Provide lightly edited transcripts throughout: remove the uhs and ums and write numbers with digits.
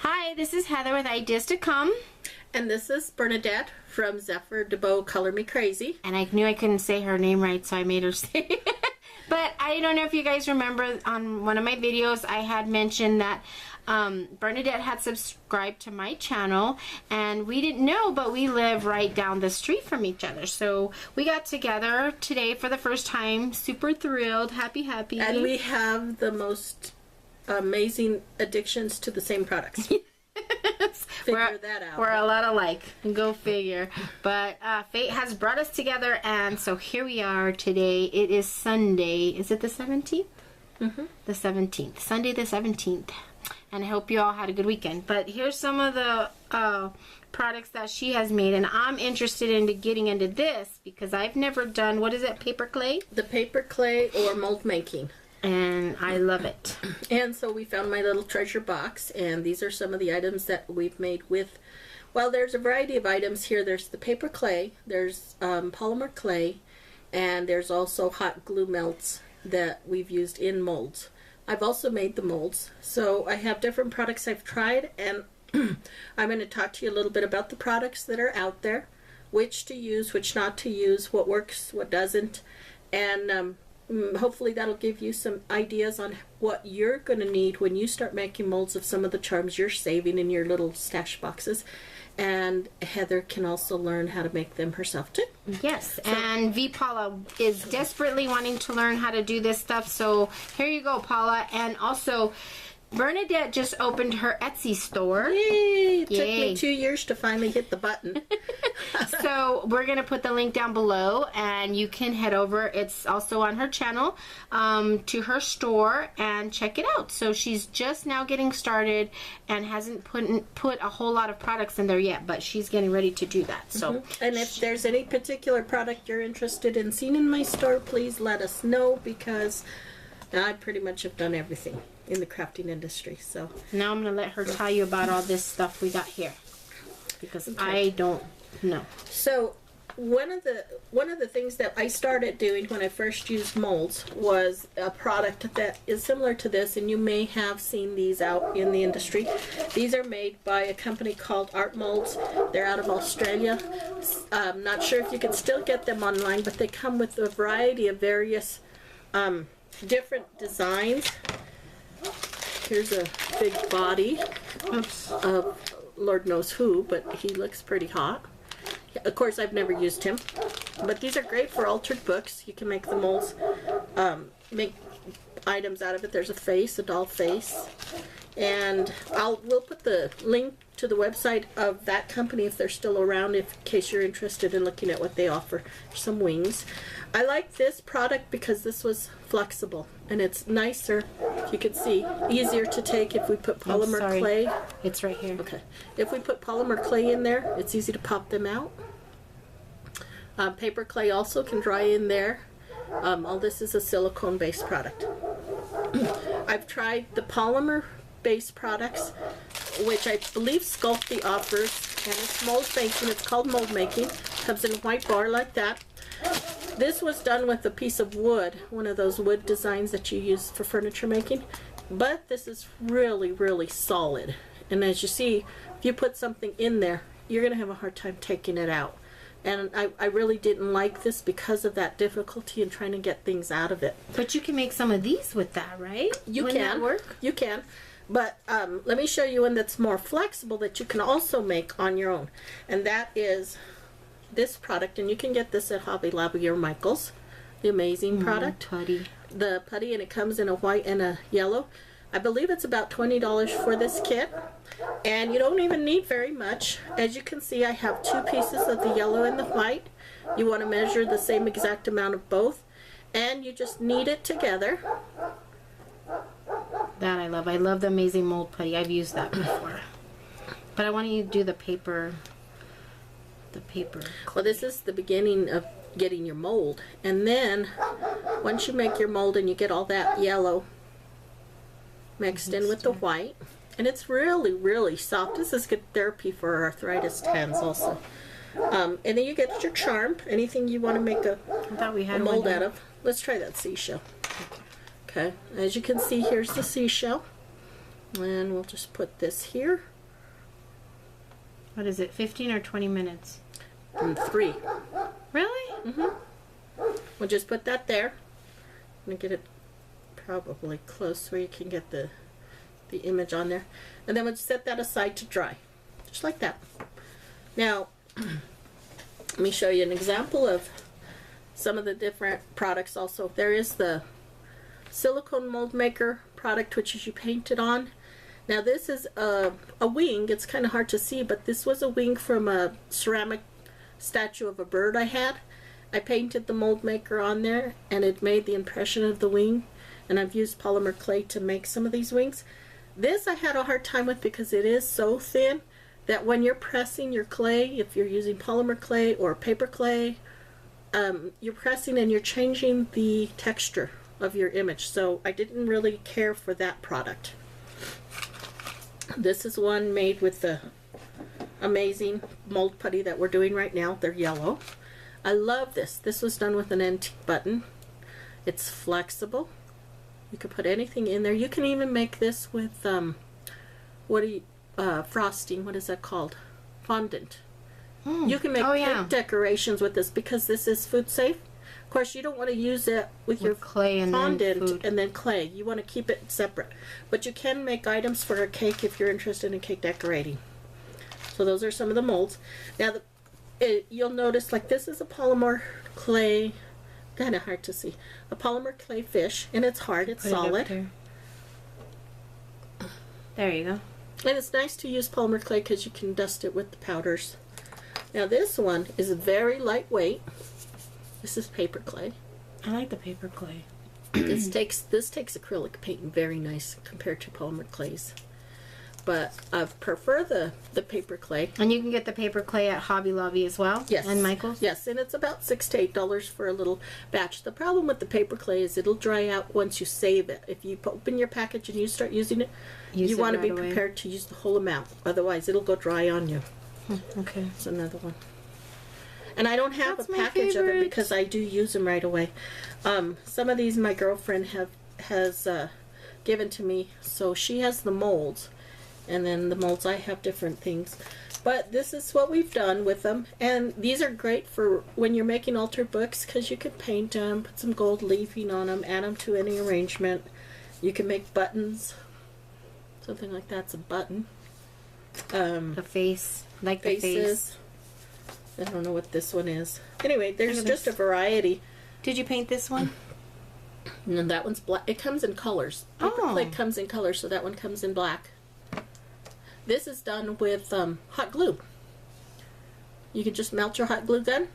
Hi, this is Heather with Ideas to Come. And this is Bernadette from Zepher, Dibou, Color Me Crazy. And I knew I couldn't say her name right, so I made her say it. But I don't know if you guys remember, on one of my videos, I had mentioned that Bernadette had subscribed to my channel, and we didn't know, but we live right down the street from each other. So we got together today for the first time, super thrilled, happy. And we have the most amazing addictions to the same products. Figure that out. We're a lot alike. Go figure. But fate has brought us together, and so here we are today. It is Sunday. Is it the 17th? Mm-hmm. The 17th. Sunday the 17th. And I hope you all had a good weekend. But here's some of the products that she has made, and I'm interested in getting into this because I've never done, what is it, paper clay? The paper clay or mold making. And I love it. And so we found my little treasure box, and these are some of the items that we've made with, well, there's a variety of items here. There's the paper clay, there's polymer clay, and there's also hot glue melts that we've used in molds. I've also made the molds. So I have different products I've tried, and I'm going to talk to you a little bit about the products that are out there, which to use, which not to use, what works, what doesn't, and hopefully that'll give you some ideas on what you're going to need when you start making molds of some of the charms you're saving in your little stash boxes. And Heather can also learn how to make them herself too. Yes, and V Paula is desperately wanting to learn how to do this stuff, so here you go, Paula. And also, Bernadette just opened her Etsy store. Yay! It took me 2 years to finally hit the button. So we're going to put the link down below, and you can head over. It's also on her channel, to her store, and check it out. So she's just now getting started and hasn't put a whole lot of products in there yet, but she's getting ready to do that. So, and if there's any particular product you're interested in seeing in my store, please let us know, because I pretty much have done everything in the crafting industry. So now I'm going to let her tell you about all this stuff we got here, because I don't know. So one of the things that I started doing when I first used molds was a product that is similar to this, and you may have seen these out in the industry. These are made by a company called Art Molds. They're out of Australia. I'm not sure if you can still get them online, but they come with a variety of various different designs. Here's a big body of Lord knows who, but he looks pretty hot. Of course, I've never used him, but these are great for altered books. You can make the molds, make items out of it. There's a face, a doll face, and we'll put the link to the website of that company if they're still around, in case you're interested in looking at what they offer. Some wings. I like this product because this was flexible, and it's nicer. You can see, easier to take if we put polymer clay. It's right here. Okay. If we put polymer clay in there, it's easy to pop them out. Paper clay also can dry in there. All this is a silicone-based product. I've tried the polymer-based products, which I believe Sculpey offers, and it's mold making. It's called mold making. Comes in a white bar like that. This was done with a piece of wood, one of those wood designs that you use for furniture making. But this is really, really solid. And as you see, if you put something in there, you're going to have a hard time taking it out. And I really didn't like this because of that difficulty in trying to get things out of it. But you can make some of these with that, right? You Wouldn't can. that work? You can. But let me show you one that's more flexible that you can also make on your own. And that is this product, and you can get this at Hobby Lobby or Michael's. The amazing product. Putty. The putty, and it comes in a white and a yellow. I believe it's about $20 for this kit, and you don't even need very much. As you can see, I have 2 pieces of the yellow and the white. You want to measure the same exact amount of both, and you just knead it together. That I love. I love the Amazing Mold Putty. I've used that before. But I want you to do the paper. Well, this is the beginning of getting your mold, and then once you make your mold and you get all that yellow mixed in with the white, and it's really, really soft. This is good therapy for arthritis hands also. And then you get your charm, anything you want to make a mold out of. Let's try that seashell. Okay, as you can see, here's the seashell. And we'll just put this here. What is it, 15 or 20 minutes? 3. Really? We'll just put that there. I'm going to get it probably close where you can get the image on there. And then we'll set that aside to dry. Just like that. Now, let me show you an example of some of the different products also. There is the silicone mold maker product, which is you paint it on. Now this is a wing. It's kind of hard to see, but this was a wing from a ceramic statue of a bird I had. I painted the mold maker on there, and it made the impression of the wing. And I've used polymer clay to make some of these wings. This I had a hard time with because it is so thin that when you're pressing your clay, if you're using polymer clay or paper clay, you're pressing and you're changing the texture of your image. So I didn't really care for that product. This is one made with the amazing mold putty that we're doing right now. They're yellow. I love this. This was done with an antique button. It's flexible. You can put anything in there. You can even make this with frosting. What is that called? Fondant. You can make cake decorations with this because this is food safe. Of course, you don't want to use it with your clay and fondant and then clay. You want to keep it separate. But you can make items for a cake if you're interested in cake decorating. So those are some of the molds. Now, you'll notice, like, this is a polymer clay, kind of hard to see, a polymer clay fish, and it's hard, it's solid. There you go. And it's nice to use polymer clay because you can dust it with the powders. Now this one is very lightweight. This is paper clay. I like the paper clay. This takes acrylic paint very nice compared to polymer clays. But I prefer the paper clay. And you can get the paper clay at Hobby Lobby as well? Yes. And Michael's? Yes, and it's about $6 to $8 for a little batch. The problem with the paper clay is it'll dry out once you save it. If you open your package and you start using it, you want to be prepared to use the whole amount. Otherwise, it'll go dry on you. Okay. It's another one. And I don't have a package of it because I do use them right away. Some of these my girlfriend has given to me. So she has the molds. And then the molds, I have different things. But this is what we've done with them. And these are great for when you're making altar books because you can paint them, put some gold leafing on them, add them to any arrangement. You can make buttons. Something like that's a button. The face. Like faces. the face. I don't know what this one is. Anyway, there's just a variety. Did you paint this one? And that one's black. It comes in colors. Paper clay comes in colors, so that one comes in black. This is done with hot glue. You can just melt your hot glue gun,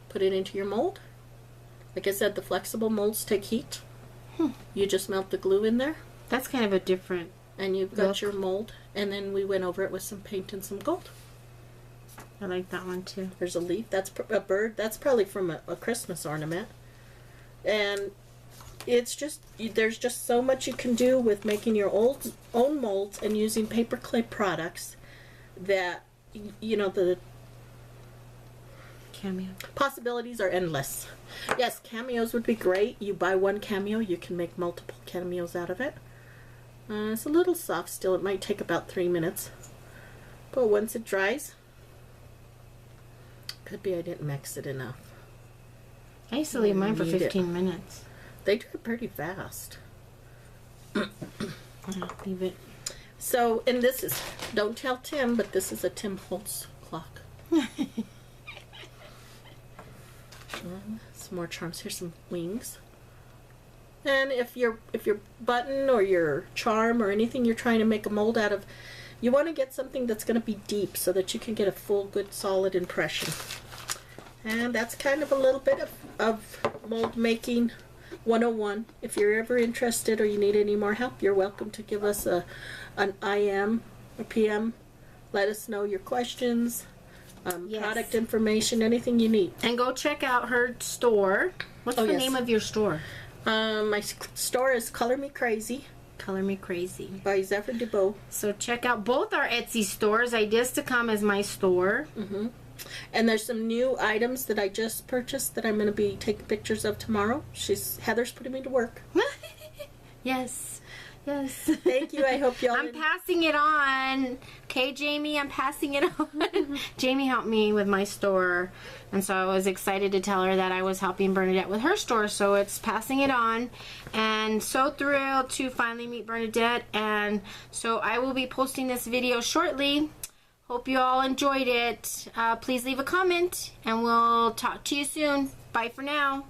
put it into your mold. Like I said, the flexible molds take heat. You just melt the glue in there. That's kind of a different and you've got your mold. And then we went over it with some paint and some gold. I like that one too. There's a leaf. That's a bird. That's probably from a Christmas ornament. And it's just, there's just so much you can do with making your own molds and using paper clay products that, you know, the cameo possibilities are endless. Yes, cameos would be great. You buy one cameo, you can make multiple cameos out of it. It's a little soft still. It might take about 3 minutes. But once it dries, could be I didn't mix it enough. I used to leave mine for 15 minutes. They dry pretty fast. Leave it. So, and this is, don't tell Tim, but this is a Tim Holtz clock. Some more charms. Here's some wings. And if your button or your charm or anything you're trying to make a mold out of, you want to get something that's going to be deep so that you can get a full, good, solid impression. And that's kind of a little bit of mold making 101. If you're ever interested or you need any more help, you're welcome to give us an IM or PM. Let us know your questions, product information, anything you need. And go check out her store. What's the name of your store? My store is Color Me Crazy. Color Me Crazy. By Zepher Dibou. So check out both our Etsy stores. Ideas to Come is my store. And there's some new items that I just purchased that I'm going to be taking pictures of tomorrow. Heather's putting me to work. Yes. Yes. Thank you. I hope y'all. I'm passing it on. Okay, Jamie, I'm passing it on. Jamie helped me with my store, and so I was excited to tell her that I was helping Bernadette with her store, so it's passing it on. And so thrilled to finally meet Bernadette, and so I will be posting this video shortly. Hope you all enjoyed it. Please leave a comment, and we'll talk to you soon. Bye for now.